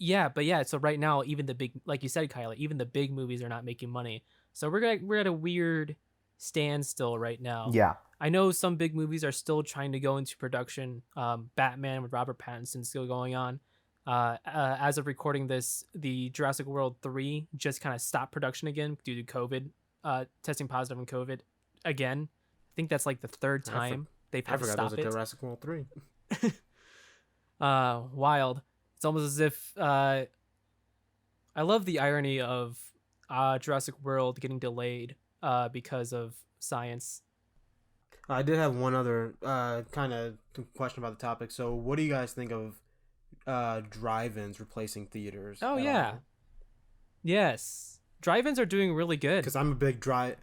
Yeah. So right now, even the big, like you said, Kyla, even the big movies are not making money. So we're at a weird standstill right now. Yeah. I know some big movies are still trying to go into production. Batman with Robert Pattinson still going on. As of recording this, the Jurassic World 3 just kind of stopped production again due to COVID, testing positive in COVID again. I think that's like the third time they've had to stop it. I forgot there was a Jurassic World 3. Wild. It's almost as if I love the irony of Jurassic World getting delayed because of science. I did have one other kind of question about the topic. So, what do you guys think of drive-ins replacing theaters Oh at yeah, all? yes, drive-ins are doing really good. Because I'm a big drive.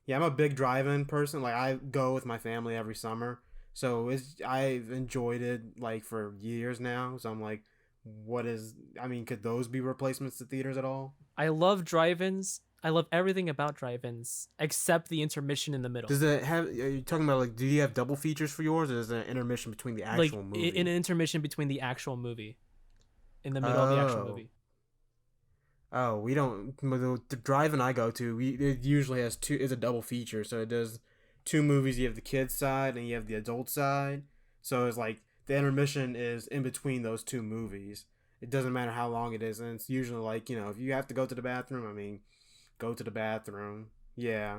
Yeah, I'm a big drive-in person. Like I go with my family every summer, so I've enjoyed it like for years now. So I'm like, what is? I mean, could those be replacements to theaters at all? I love drive-ins. I love everything about drive-ins except the intermission in the middle. Does it have? Are you talking about like? Do you have double features for yours, or is there an intermission between the Like actual in movie? an intermission between the actual movie, in the middle of the actual Oh, movie. oh, we don't. The drive-in I go to, it usually has two. It's a double feature, so it does two movies. You have the kids side and you have the adult side. So it's like the intermission is in between those two movies. It doesn't matter how long it is, and it's usually like if you have to go to the bathroom, I mean, go to the bathroom. Yeah,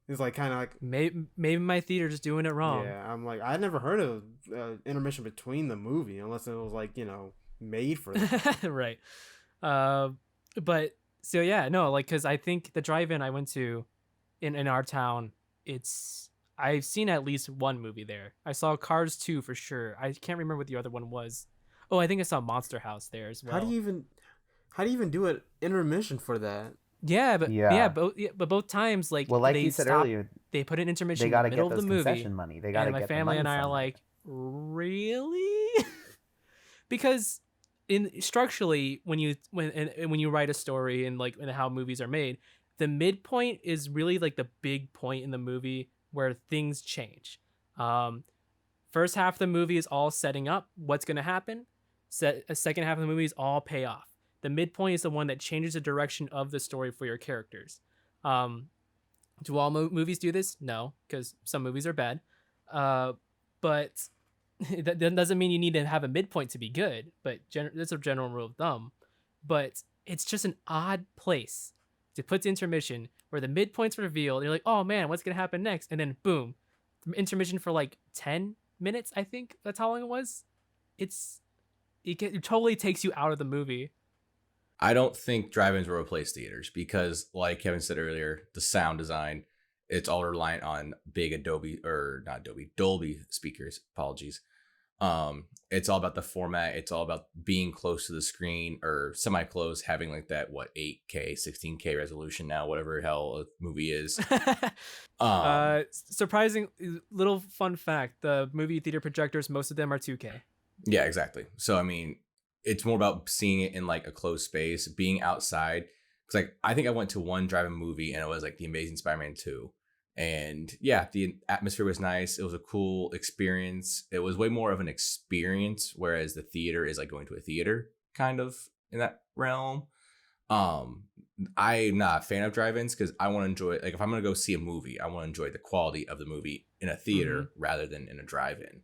it's like kind of like Maybe my theater's doing it wrong. yeah. I'm like I never heard of intermission between the movie unless it was like made for that. Right. Uh, but so yeah, no, like because I think the drive-in I went to in our town, I've seen at least one movie there. I saw Cars 2 for sure. I can't remember what the other one was. Oh, I think I saw Monster House there as How do well. you even how do you even do an intermission for that? Yeah, but Yeah. but both times like Well, like they you said stop, earlier, they put an intermission they in the got to middle get of the those movie, concession money. They got and to my get the family money and I are somewhere. like, really? Because in structurally when you write a story and like and how movies are made, the midpoint is really like the big point in the movie where things change. um First half of the movie is all setting up what's going to happen. A second half of the movie is all payoff. The midpoint is the one that changes the direction of the story for your characters. um do all movies do this? No, because some movies are bad. But that doesn't mean you need to have a midpoint to be good, but that's a general rule of thumb. But it's just an odd place to put the intermission where the midpoint's revealed. And you're like, oh man, what's gonna happen next? And then boom, intermission for like 10 minutes. I think that's how long it was. It totally takes you out of the movie. I don't think drive-ins will replace theaters because, like Kevin said earlier, the sound design, it's all reliant on big Adobe or not Adobe, Dolby speakers. Apologies. It's all about the format. It's all about being close to the screen or semi-close, having like that 8K, 16K resolution now, whatever hell a movie is. Surprising little fun fact: the movie theater projectors, most of them are 2K. Yeah, exactly. So I mean, it's more about seeing it in like a closed space, being outside. Because like I think I went to one drive-in movie and it was like The Amazing Spider-Man 2. And yeah, the atmosphere was nice. It was a cool experience. It was way more of an experience, whereas the theater is like going to a theater kind of in that realm. I'm not a fan of drive-ins because I want to enjoy like if I'm gonna go see a movie, I want to enjoy the quality of the movie in a theater rather than in a drive-in.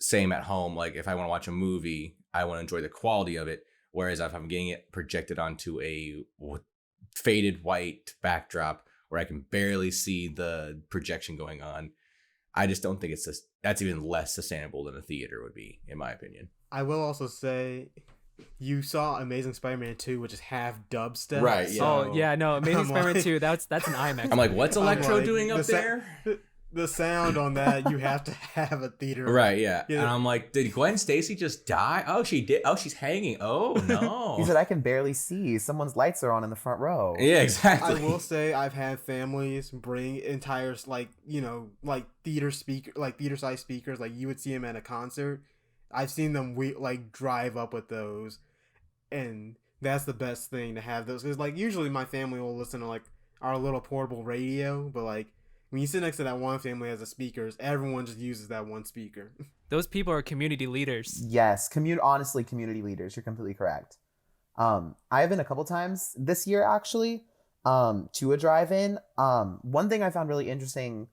Same at home. Like if I want to watch a movie, I want to enjoy the quality of it. Whereas if I'm getting it projected onto a faded white backdrop where I can barely see the projection going on, I just don't think that's even less sustainable than a theater would be, in my opinion. I will also say, you saw Amazing Spider-Man 2, which is half dubstep. Right, yeah. Oh yeah, no, Amazing I'm Spider-Man like- 2. That's an IMAX. I'm like, what's I'm Electro like, doing up the there? The sound on that, you have to have a theater. Right, yeah. Yeah. And I'm like, did Gwen Stacy just die? Oh, she did. Oh, she's hanging. Oh, no. He said, "I can barely see. Someone's lights are on in the front row." Yeah, I exactly. will say I've had families bring entire like theater size speakers, like you would see them at a concert. I've seen them drive up with those, and that's the best thing to have those, because like usually my family will listen to like our little portable radio, but like when you sit next to that one family that has the speakers, everyone just uses that one speaker. Those people are community leaders. Yes, honestly, community leaders. You're completely correct. I have been a couple times this year actually, to a drive-in. One thing I found really interesting,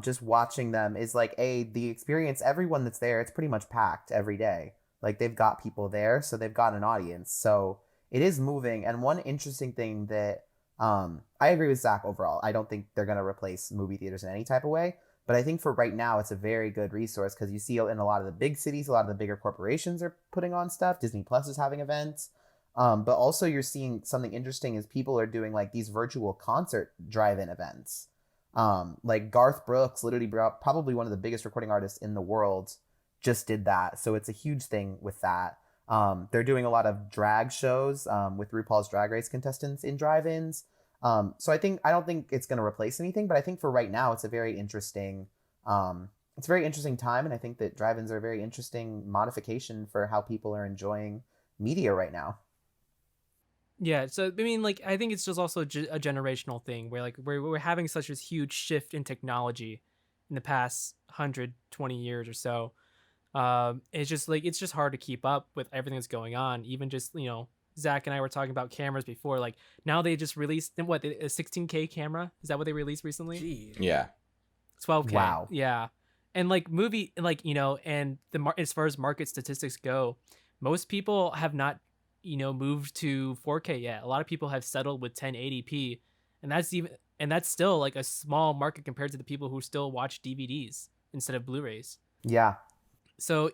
just watching them is like the experience. Everyone that's there, it's pretty much packed every day. Like they've got people there, so they've got an audience. So it is moving. And one interesting thing that I agree with Zach overall. I don't think they're gonna replace movie theaters in any type of way. But I think for right now, it's a very good resource because you see in a lot of the big cities, a lot of the bigger corporations are putting on stuff. Disney Plus is having events. But also you're seeing something interesting is people are doing like these virtual concert drive-in events. Like Garth Brooks, literally probably one of the biggest recording artists in the world, just did that. So it's a huge thing with that. They're doing a lot of drag shows with RuPaul's Drag Race contestants in drive-ins. So I don't think it's going to replace anything, but I think for right now, it's a very interesting time. And I think that drive-ins are a very interesting modification for how people are enjoying media right now. Yeah, so I mean, like, I think it's just also a generational thing where, like, we're having such a huge shift in technology in the past 120 years or so. It's just like it's just hard to keep up with everything that's going on. Even just, Zach and I were talking about cameras before. Like, now they just released a 16K camera. Is that what they released recently? Jeez. Yeah. 12K. Wow. Yeah, and like and as far as market statistics go, most people have not moved to 4K yet. A lot of people have settled with 1080p, and that's still like a small market compared to the people who still watch DVDs instead of Blu-rays. Yeah. So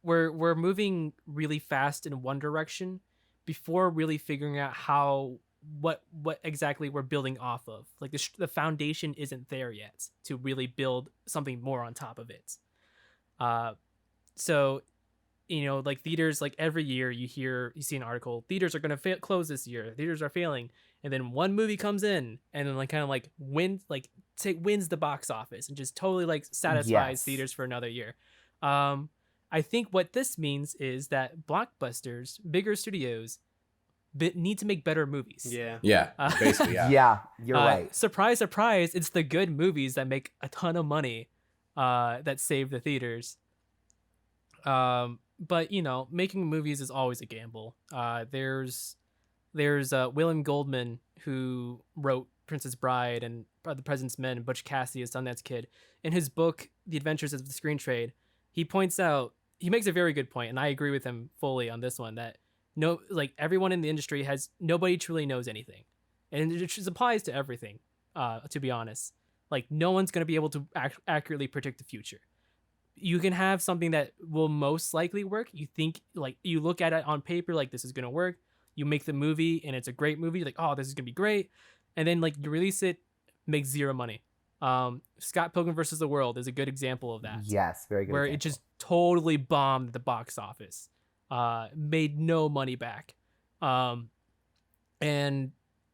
we're moving really fast in one direction before really figuring out what exactly we're building off of. Like the foundation isn't there yet to really build something more on top of it. So like theaters, like every year you see an article, theaters are going to close this year, theaters are failing, and then one movie comes in and then like kind of like wins the box office and just totally like satisfies Yes. theaters for another year. I think what this means is that blockbusters, bigger studios, need to make better movies. Yeah. Yeah. Basically, yeah. Yeah, you're right. Surprise, surprise! It's the good movies that make a ton of money, that save the theaters. But making movies is always a gamble. There's William Goldman, who wrote Princess Bride and The President's Men and Butch Cassidy, a Sundance Kid. In his book, The Adventures of the Screen Trade, he makes a very good point, and I agree with him fully on this one, that everyone in the industry nobody truly knows anything. And it just applies to everything, to be honest. Like, no one's going to be able to accurately predict the future. You can have something that will most likely work. You think, like, you look at it on paper, like, this is going to work. You make the movie and it's a great movie. Like, oh, this is going to be great. And then, like, you release it, makes zero money. Scott Pilgrim versus the World is a good example of that. Yes, very good. Where example. it just totally bombed at the box office. Made no money back. And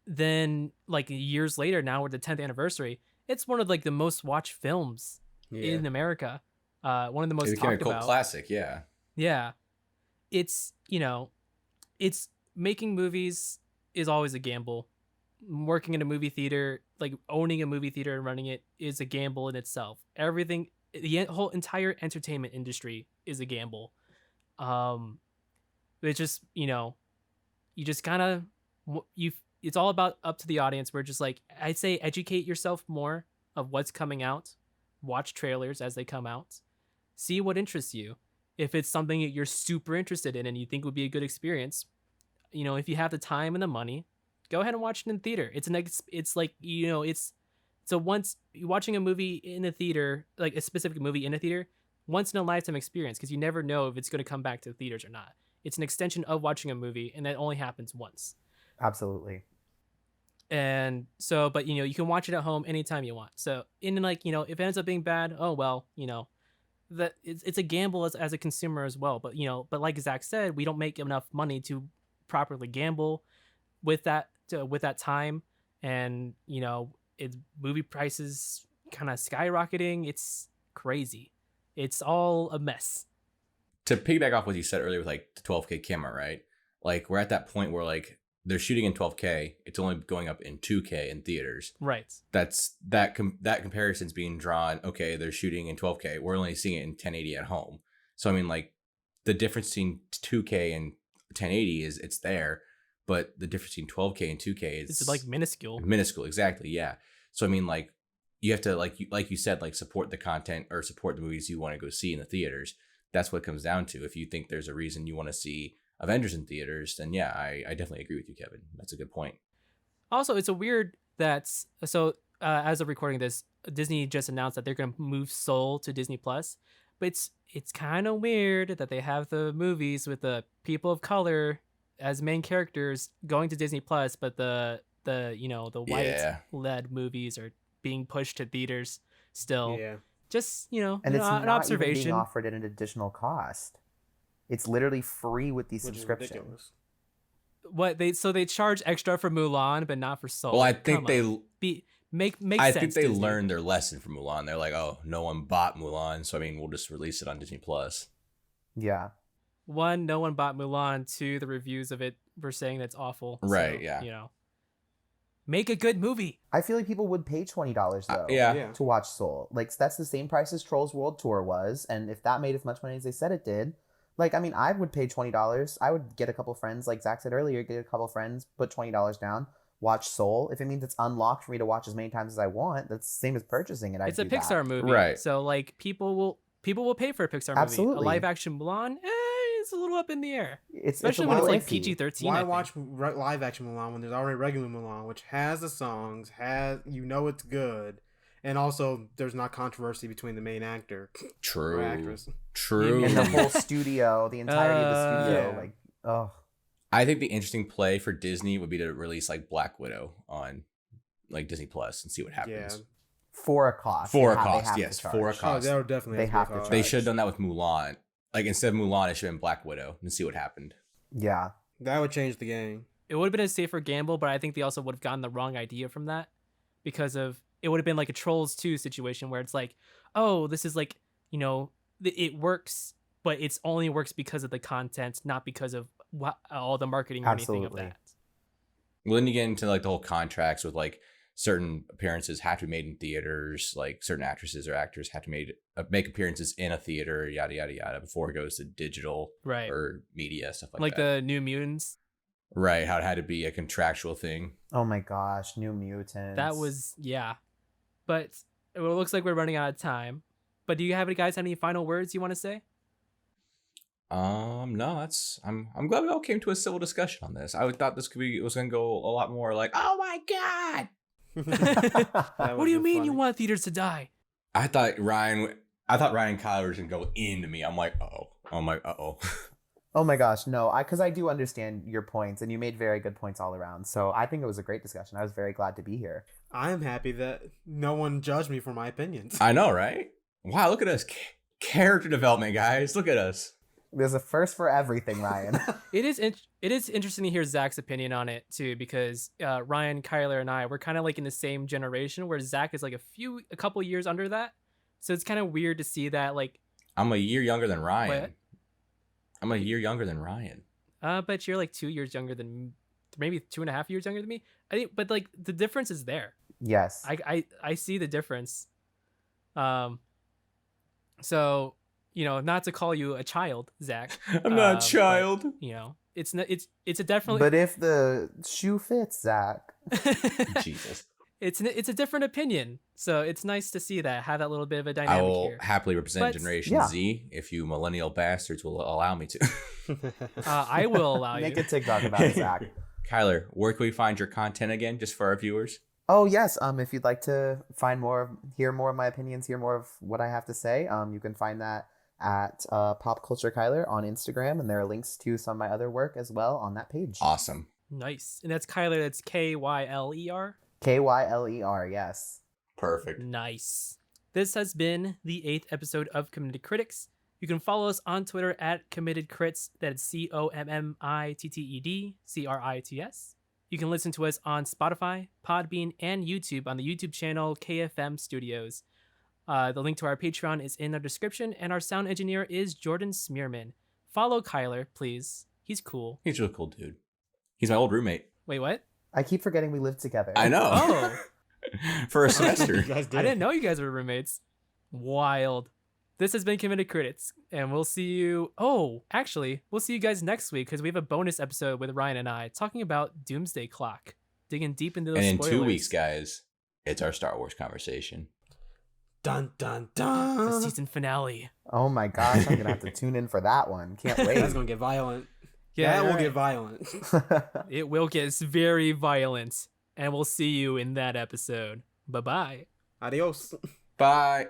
then, like, years later, now we're the 10th anniversary, it's one of, like, the most watched films in America. One of the most It became a talked cult about. classic, yeah. Yeah. It's making movies is always a gamble. Working in a movie theater, like owning a movie theater and running it, is a gamble in itself. Everything, the whole entire entertainment industry is a gamble. It's just, you just kind of, it's all about up to the audience. We're just like, I'd say educate yourself more of what's coming out. Watch trailers as they come out. See what interests you. If it's something that you're super interested in and you think would be a good experience, if you have the time and the money, go ahead and watch it in theater. So once you're watching a movie in a theater, like a specific movie in a theater, once in a lifetime experience, because you never know if it's going to come back to the theaters or not. It's an extension of watching a movie, and that only happens once. Absolutely. And so, but you can watch it at home anytime you want. So, if it ends up being bad, oh well, that it's a gamble as a consumer as well. But but like Zach said, we don't make enough money to properly gamble with that time, and it's movie prices kind of skyrocketing. It's crazy. It's all a mess. To piggyback off what you said earlier with like the 12K camera, right? Like, we're at that point where like they're shooting in 12K, it's only going up in 2K in theaters. Right. That comparison's being drawn. Okay, they're shooting in 12K. We're only seeing it in 1080 at home. So I mean, like, the difference between 2K and 1080 it's there, but the difference between 12K and 2K is it's like minuscule. Minuscule, exactly. Yeah. So I mean, like, you have to like you said, like, support the content or support the movies you want to go see in the theaters. That's what it comes down to. If you think there's a reason you want to see Avengers in theaters, then yeah, I definitely agree with you, Kevin. That's a good point. Also, it's a weird as of recording this, Disney just announced that they're going to move Soul to Disney Plus, but it's kind of weird that they have the movies with the people of color as main characters going to Disney Plus, but the white Yeah. led movies are being pushed to theaters still. Yeah. Just And it's an not even being observation. offered at an additional cost. It's literally free with the Which is subscription. ridiculous. They charge extra for Mulan, but not for Soul. Well, I think Come they. on. Make I sense. think they Disney. learned their lesson from Mulan. They're like, oh, no one bought Mulan, so I mean, we'll just release it on Disney Plus. Yeah. One, no one bought Mulan. Two, the reviews of it were saying that's awful. Right, So, yeah. Make a good movie. I feel like people would pay $20 though Yeah. to watch Soul. Like that's the same price as Trolls World Tour was, and if that made as much money as they said it did, like I mean, I would pay $20. I would get a couple friends, like Zach said earlier, get a couple friends, put $20 down, watch Soul. If it means it's unlocked for me to watch as many times as I want, that's the same as purchasing it. It's a Pixar movie, Right. So like people will pay for a Pixar movie. Absolutely. A live action Mulan, it's a little up in the air, It's especially a when it's little like iffy. PG-13. Why watch live action Mulan when there's already regular Mulan, which has the songs, it's good, and also there's not controversy between the main actor or True. actress. True. And the whole studio, the entirety of the studio, Yeah. like oh. I think the interesting play for Disney would be to release like Black Widow on like Disney Plus and see what happens. Yeah. For a cost. For a They cost, have to yes, charge. for a Oh, cost. that would definitely They be have to a cost. They charge. should have done that with Mulan. Like instead of Mulan, it should have been Black Widow and see what happened. Yeah. That would change the game. It would have been a safer gamble, but I think they also would have gotten the wrong idea from that because of it would have been like a Trolls 2 situation where it's like, oh, this is like, it works, but it's only works because of the content, not because of all the marketing or anything of Absolutely. that. Well, then you get into like the whole contracts with like certain appearances have to be made in theaters, like certain actresses or actors have to make appearances in a theater, yada yada yada, before it goes to digital Right. or media stuff like Like that. the New Mutants. Right, how it had to be a contractual thing. Oh my gosh, New Mutants. That was, yeah. But it looks like we're running out of time. But do you have any final words you want to say? No, I'm glad we all came to a civil discussion on this. I thought it was gonna go a lot more like, oh my god. That What do you would've been mean you funny. want theaters to die? I thought Ryan and Kyler was gonna go into me. I'm like, uh-oh. I'm like, uh-oh. Oh my gosh, no, because I do understand your points, and you made very good points all around. So I think it was a great discussion. I was very glad to be here. I am happy that no one judged me for my opinions. I know, right? Wow, look at us. Character development, guys. Look at us. There's a first for everything, Ryan. It is interesting to hear Zach's opinion on it too, because Ryan, Kyler, and I we're kind of like in the same generation, where Zach is like a couple years under that. So it's kind of weird to see that like. I'm a year younger than Ryan. What? I'm a year younger than Ryan. But you're like 2 years younger than, maybe 2.5 years younger than me. I think, but like the difference is there. Yes. I see the difference. So not to call you a child, Zach. I'm not a child. But, it's a definitely. But if the shoe fits, Zach. Jesus. It's a different opinion, so it's nice to see that have that little bit of a I dynamic will here. happily represent But- Generation Yeah. Z if you millennial bastards will allow me to. I will allow Make you. a TikTok about it, Zach. Kyler, where can we find your content again, just for our viewers? Oh yes. If you'd like to hear more of my opinions, hear more of what I have to say, you can find that at Pop Culture Kyler on Instagram, and there are links to some of my other work as well on that page. Awesome. Nice, and that's Kyler. That's Kyler. Kyler, yes. Perfect. Nice. This has been the 8th episode of Committed Critics. You can follow us on Twitter at Committed Crits. That's COMMITTED CRITS. You can listen to us on Spotify, Podbean, and YouTube on the YouTube channel KFM Studios. The link to our Patreon is in the description, and our sound engineer is Jordan Smearman. Follow Kyler, please. He's cool. He's a really cool dude. He's my old roommate. Wait, what? I keep forgetting we live together. I know. Oh, For a You semester. guys did. I didn't know you guys were roommates. Wild. This has been Committed Critics, and we'll see you. Oh, actually, we'll see you guys next week because we have a bonus episode with Ryan and I talking about Doomsday Clock, digging deep into those And in spoilers. 2 weeks, guys, it's our Star Wars conversation. Dun dun The dun. season finale. Oh my gosh, I'm gonna have to tune in for that one. Can't wait. That's gonna get violent. Yeah, that will right. get violent. It will get very violent, and we'll see you in that episode. Bye bye. Adios. Bye.